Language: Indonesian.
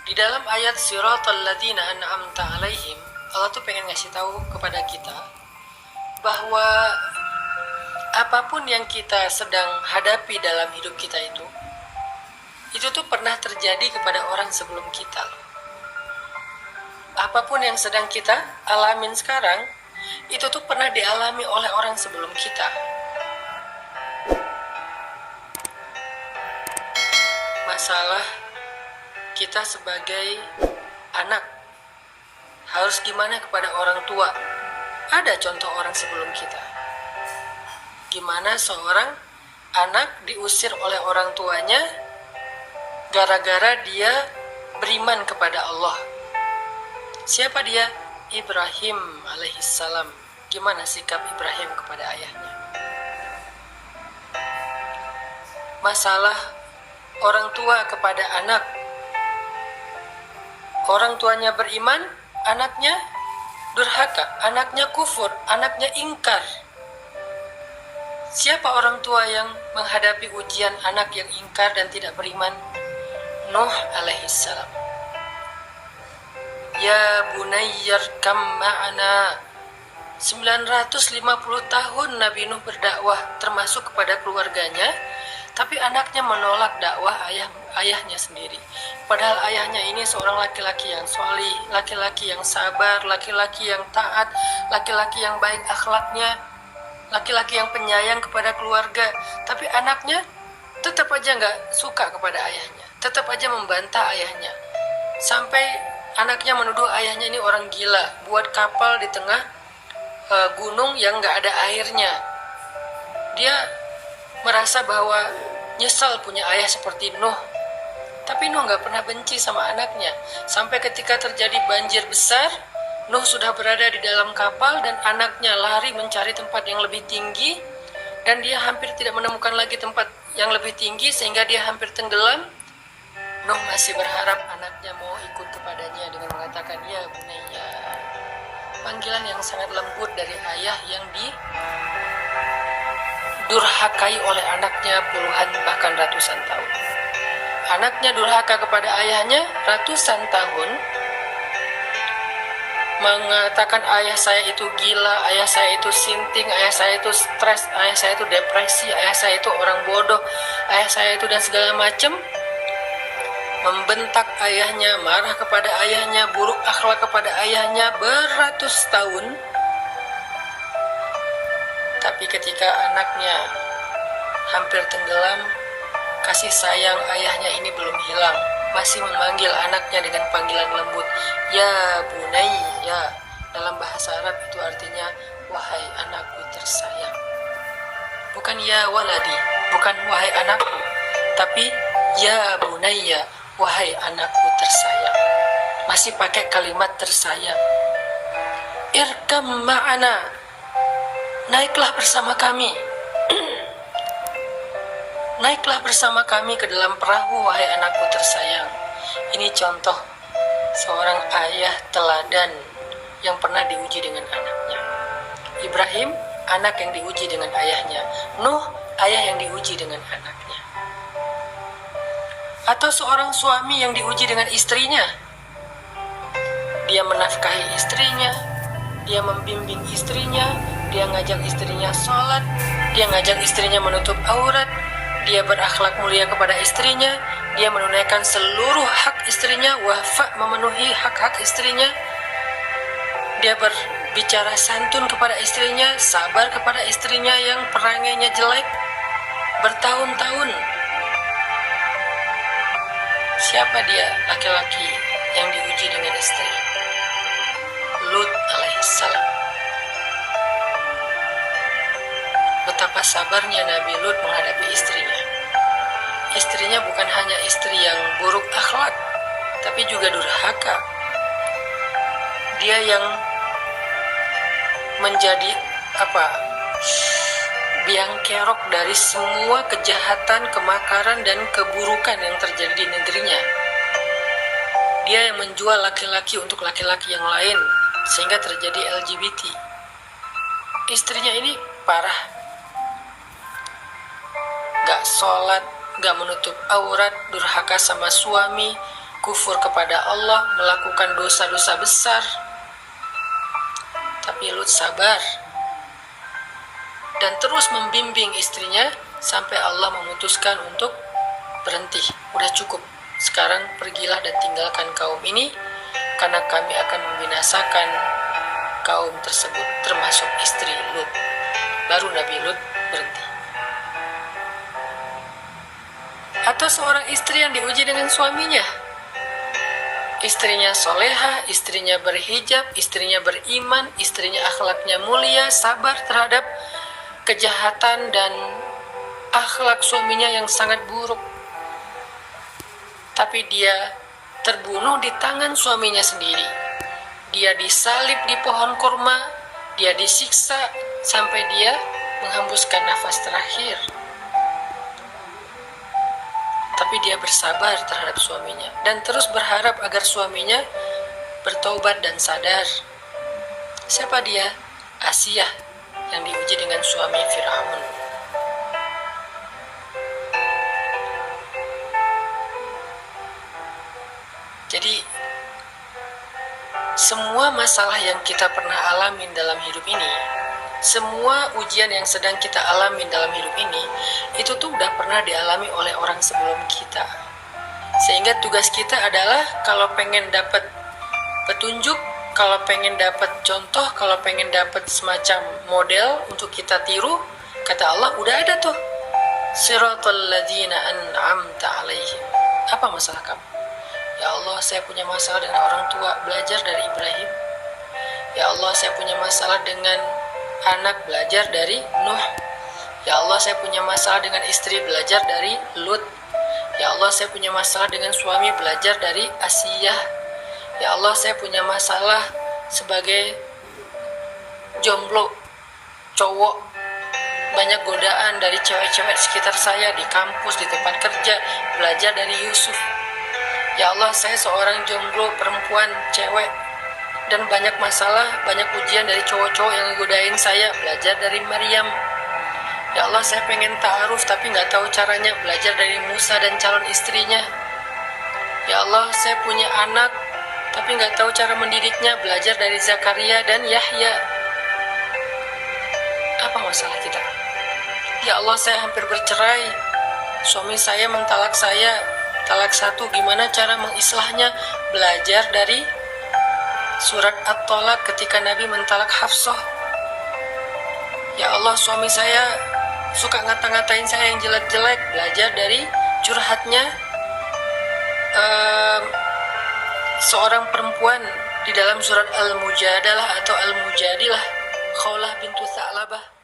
Di dalam ayat siratal ladzina an'amta alaihim, Allah tuh pengen ngasih tahu kepada kita bahwa apapun yang kita sedang hadapi dalam hidup kita itu tuh pernah terjadi kepada orang sebelum kita. Apapun yang sedang kita alamin sekarang, itu tuh pernah dialami oleh orang sebelum kita. Masalah kita sebagai anak harus gimana kepada orang tua. Ada contoh orang sebelum kita. Gimana seorang anak diusir oleh orang tuanya gara-gara dia beriman kepada Allah. Siapa dia? Ibrahim alaihissalam. Gimana sikap Ibrahim kepada ayahnya? Masalah orang tua kepada anak. Orang tuanya beriman, anaknya durhaka, anaknya kufur, anaknya ingkar. Siapa orang tua yang menghadapi ujian anak yang ingkar dan tidak beriman? Nuh alaihissalam. Ya bunayyarkam ma'ana. 950 tahun Nabi Nuh berdakwah termasuk kepada keluarganya, tapi anaknya menolak dakwah ayahnya sendiri. Padahal ayahnya ini seorang laki-laki yang solih, laki-laki yang sabar, laki-laki yang taat, laki-laki yang baik akhlaknya, laki-laki yang penyayang kepada keluarga. Tapi anaknya tetap aja nggak suka kepada ayahnya, tetap aja membantah ayahnya. Sampai anaknya menuduh ayahnya ini orang gila, buat kapal di tengah gunung yang nggak ada airnya. Dia merasa bahwa nyesal punya ayah seperti Nuh. Tapi Nuh nggak pernah benci sama anaknya. Sampai ketika terjadi banjir besar, Nuh sudah berada di dalam kapal dan anaknya lari mencari tempat yang lebih tinggi, dan dia hampir tidak menemukan lagi tempat yang lebih tinggi sehingga dia hampir tenggelam. Nuh masih berharap anaknya mau ikut kepadanya dengan mengatakan, ya bunayya. Panggilan yang sangat lembut dari ayah yang durhakai oleh anaknya puluhan bahkan ratusan tahun. Anaknya durhaka kepada ayahnya ratusan tahun, mengatakan ayah saya itu gila, ayah saya itu sinting, ayah saya itu stres, ayah saya itu depresi, ayah saya itu orang bodoh, ayah saya itu dan segala macam. Membentak ayahnya, marah kepada ayahnya, buruk akhlak kepada ayahnya beratus tahun. Tapi ketika anaknya hampir tenggelam, kasih sayang ayahnya ini belum hilang. Masih memanggil anaknya dengan panggilan lembut, ya bunayya. Dalam bahasa Arab itu artinya, wahai anakku tersayang. Bukan ya waladi, bukan wahai anakku, tapi ya bunayya, wahai anakku tersayang. Masih pakai kalimat tersayang. Irkam ma'ana, naiklah bersama kami. Naiklah bersama kami ke dalam perahu, wahai anakku tersayang. Ini contoh seorang ayah teladan yang pernah diuji dengan anaknya. Ibrahim, anak yang diuji dengan ayahnya. Nuh, ayah yang diuji dengan anaknya. Atau seorang suami yang diuji dengan istrinya. Dia menafkahi istrinya, dia membimbing istrinya, dia ngajak istrinya sholat, dia ngajak istrinya menutup aurat, dia berakhlak mulia kepada istrinya, dia menunaikan seluruh hak istrinya, wafa memenuhi hak-hak istrinya, dia berbicara santun kepada istrinya, sabar kepada istrinya yang perangainya jelek bertahun-tahun. Siapa dia laki-laki yang diuji dengan istri? Lut alaihissalam. Betapa sabarnya Nabi Lut menghadapi istrinya. Istrinya bukan hanya istri yang buruk akhlak, tapi juga durhaka. Dia yang menjadi biang kerok dari semua kejahatan, kemakaran, dan keburukan yang terjadi di negerinya. Dia yang menjual laki-laki untuk laki-laki yang lain, sehingga terjadi LGBT. Istrinya ini parah. Gak sholat, gak menutup aurat, durhaka sama suami, kufur kepada Allah, melakukan dosa-dosa besar. Tapi Lut sabar dan terus membimbing istrinya sampai Allah memutuskan untuk berhenti. Udah cukup, sekarang pergilah dan tinggalkan kaum ini, karena kami akan membinasakan kaum tersebut, termasuk istri Lut. Baru Nabi Lut berhenti. Atau seorang istri yang diuji dengan suaminya, istrinya soleha, istrinya berhijab, istrinya beriman, istrinya akhlaknya mulia, sabar terhadap kejahatan dan akhlak suaminya yang sangat buruk. Tapi dia terbunuh di tangan suaminya sendiri. Dia disalib di pohon kurma, dia disiksa sampai dia menghembuskan nafas terakhir. Tapi dia bersabar terhadap suaminya dan terus berharap agar suaminya bertaubat dan sadar. Siapa dia? Asiyah yang diuji dengan suami Fir'aun. Jadi semua masalah yang kita pernah alami dalam hidup ini, semua ujian yang sedang kita alami dalam hidup ini, itu tuh udah pernah dialami oleh orang sebelum kita. Sehingga tugas kita adalah kalau pengen dapat petunjuk, kalau pengen dapat contoh, kalau pengen dapat semacam model untuk kita tiru, kata Allah udah ada tuh. Siratal ladzina an'amta alaihim. Apa masalah kamu? Ya Allah, saya punya masalah dengan orang tua, belajar dari Ibrahim. Ya Allah, saya punya masalah dengan anak, belajar dari Nuh. Ya Allah, saya punya masalah dengan istri, belajar dari Lut. Ya Allah, saya punya masalah dengan suami, belajar dari Asiyah. Ya Allah, saya punya masalah sebagai jomblo, cowok, banyak godaan dari cewek-cewek sekitar saya di kampus, di tempat kerja, belajar dari Yusuf. Ya Allah, saya seorang jomblo, perempuan, cewek, dan banyak masalah, banyak ujian dari cowok-cowok yang godain saya, belajar dari Maryam. Ya Allah, saya pengen ta'aruf tapi nggak tahu caranya, belajar dari Musa dan calon istrinya. Ya Allah, saya punya anak tapi nggak tahu cara mendidiknya, belajar dari Zakaria dan Yahya. Apa masalah kita? Ya Allah, saya hampir bercerai, suami saya mentalak saya, talak satu, gimana cara mengislahnya, belajar dari surat At-Tolak ketika Nabi mentalak Hafsah. Ya Allah, suami saya suka ngata-ngatain saya yang jelek-jelek, belajar dari curhatnya seorang perempuan di dalam surat Al-Mujadalah atau Al-Mujadilah, Khawlah bintu Tha'labah.